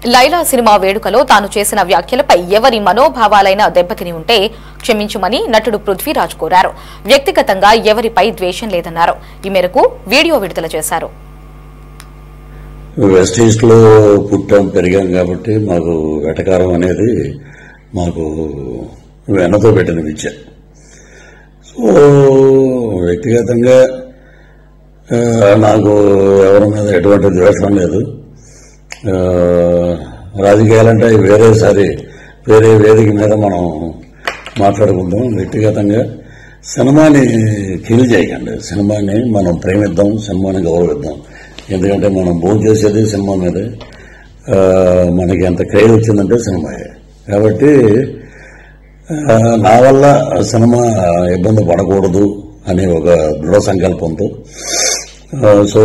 Laila cinema వేడుకలో తాను చేసిన వ్యాఖ్యలపై ఎవరి మనోభావాలైనా దెబ్బతిని ఉంటే క్షమించమని నటుడు పృథ్వీరాజ్ కోరారు. వ్యక్తిగతంగా ఎవరిపై ద్వేషం లేదన్నారు. ఈ మేరకు వీడియో విడుదల చేశారు. వెస్ట్ ఈస్ట్ లో పుట్టాం పెరిగాం కాబట్టి మాకు వెటకారం అనేది మాకు వెన్నతో పెట్టిన విద్య. సో వ్యక్తిగతంగా నాకు ఎవరి మీద ఎటువంటి ద్వేషం లేదు. రాజకీయాలంటే వేరే వేదిక మీద మనం మాట్లాడుకుందాం. వ్యక్తిగతంగా సినిమాని కిల్ చేయకండి. సినిమాని మనం ప్రేమిద్దాం, సినిమాని గౌరవిద్దాం. ఎందుకంటే మనం భోజనం చేసేది సినిమా మీదే. మనకి ఎంత క్రేజ్ వచ్చిందంటే సినిమాయే. కాబట్టి నా వల్ల సినిమా ఇబ్బంది పడకూడదు అనే ఒక దృఢ సంకల్పంతో సో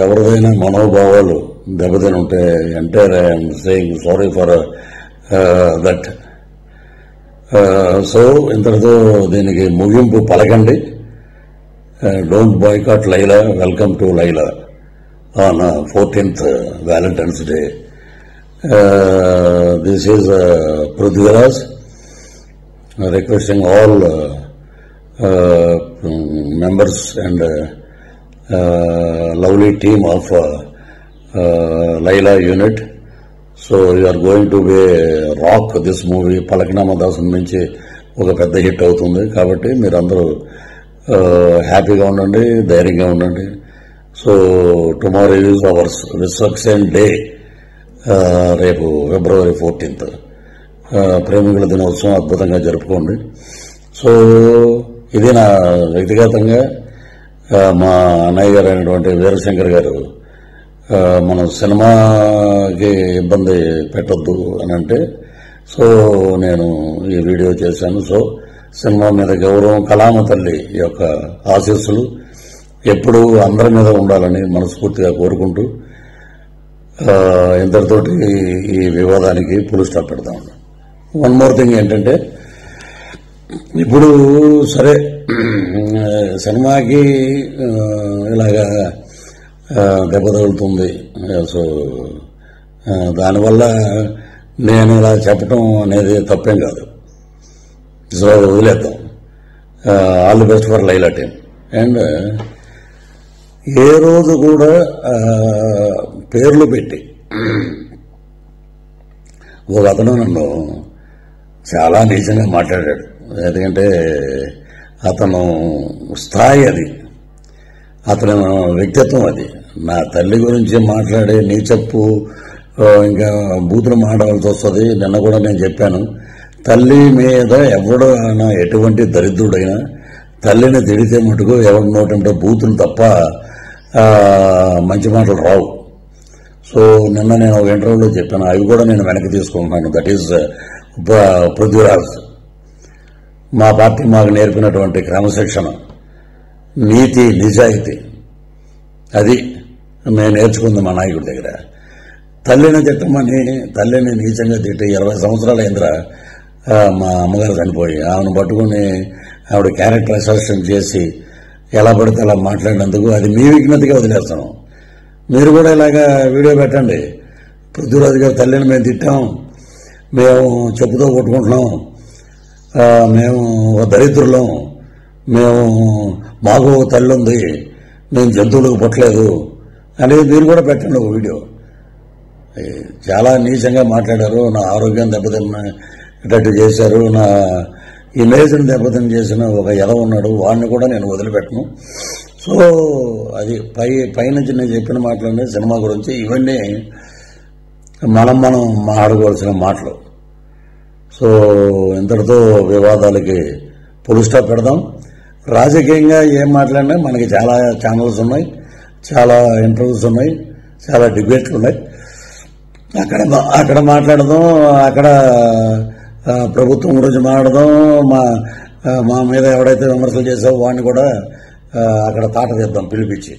ఎవరిదైనా మనోభావాలు దెబ్బతిని ఉంటే entire I'm saying sorry for that. So ఇంతటితో దీనికి ముగింపు పలకండి. Don't boycott Laila. Welcome to Laila on 14th Valentine's Day. This is Prithviraj requesting all members and lovely team of Laila unit. So you are going to be rock this movie. Palaknama Dasam నుంచి ఒక పెద్ద hit అవుతుంది కాబట్టి మీరందరూ హ్యాపీగా ఉండండి, ధైర్యంగా ఉండండి. So tomorrow is ours reception day. రేపు February 14th ప్రేమికుల దినోత్సవం అద్భుతంగా జరుపుకోండి. సో ఇది నా వ్యక్తిగతంగా మా అన్నయ్య గారు అయినటువంటి వీరశంకర్ గారు మనం సినిమాకి ఇబ్బంది పెట్టొద్దు అని అంటే సో నేను ఈ వీడియో చేశాను. సో సినిమా మీద గౌరవం, కళామ తల్లి యొక్క ఆశీస్సులు ఎప్పుడూ అందరి మీద ఉండాలని మనస్ఫూర్తిగా కోరుకుంటూ ఇంతటితోటి ఈ వివాదానికి పులి స్టాప్ పెడతాం. వన్ మోర్ థింగ్ ఏంటంటే ఇప్పుడు సరే సినిమాకి ఇలాగా దెబ్బ తగులుతుంది. సో దానివల్ల నేను ఇలా చెప్పటం అనేది తప్పేం కాదు. సో వదిలేద్దాం. All the best for Laila team. And ఏ రోజు కూడా పేర్లు పెట్టి ఒక అతను నన్ను చాలా నీచంగా మాట్లాడాడు. ఎందుకంటే అతను స్థాయి అది, అతను వ్యక్తిత్వం అది. నా తల్లి గురించి మాట్లాడే నీచప్పు ఇంకా బూతులు మాట్లాడాల్సి వస్తుంది. నిన్న కూడా నేను చెప్పాను, తల్లి మీద ఎవడైనా ఎటువంటి దరిద్రుడైనా తల్లిని తిడితే మటుకు ఎవరి నోటంటే బూతులు తప్ప మంచి మాటలు రావు. సో నిన్న నేను ఒక ఇంటర్వ్యూలో చెప్పాను, అవి కూడా నేను వెనక్కి తీసుకుంటున్నాను. That is Prithviraj. మా పార్టీ మాకు నేర్పినటువంటి క్రమశిక్షణ, నీతి, నిజాయితీ అది మేము నేర్చుకుంది మా నాయకుడి దగ్గర. తల్లిని తిట్టమని, తల్లిని నీచంగా తిట్టి 20 సంవత్సరాల అయిందిరా మా అమ్మగారు చనిపోయి. ఆమెను పట్టుకుని ఆవిడ క్యారెక్టర్ అసెస్మెంట్ చేసి ఎలా పడితే అలా మాట్లాడినందుకు అది మీ విజ్ఞతగా వదిలేస్తాను. మీరు కూడా ఇలాగా వీడియో పెట్టండి. పృథ్వీరాజు గారి తల్లిని మేము తిట్టాం, మేము చెప్పుతో కొట్టుకుంటున్నాం, మేము దరిద్రులం, మాకు తల్లి ఉంది, మేము జంతువులకు పుట్టలేదు అనేది మీరు కూడా పెట్టండి ఒక వీడియో. చాలా నీచంగా మాట్లాడారు, నా ఆరోగ్యం దెబ్బతిన్నట్టు చేశారు, నా ఇమేజ్ని దెబ్బతిని చేసిన ఒక ఎదవ ఉన్నాడు, వాడిని కూడా నేను వదిలిపెట్టను. సో అది పైనుంచి నేను చెప్పిన మాటలన్నీ సినిమా గురించి. ఇవన్నీ మనం మాట్లాడుకోవాల్సిన మాటలు. సో ఇంతటితో వివాదాలకి పులి స్టాప్ పెడదాం. రాజకీయంగా ఏం మాట్లాడినా మనకి చాలా ఛానల్స్ ఉన్నాయి, చాలా ఇంటర్వ్యూస్ ఉన్నాయి, చాలా డిబేట్లు ఉన్నాయి. అక్కడ మాట్లాడదాం, అక్కడ ప్రభుత్వం గురించి మాట్లాడదాం. మా మీద ఎవడైతే విమర్శలు చేసావో వాడిని కూడా అక్కడ తాట తీద్దాం పిలిపించి.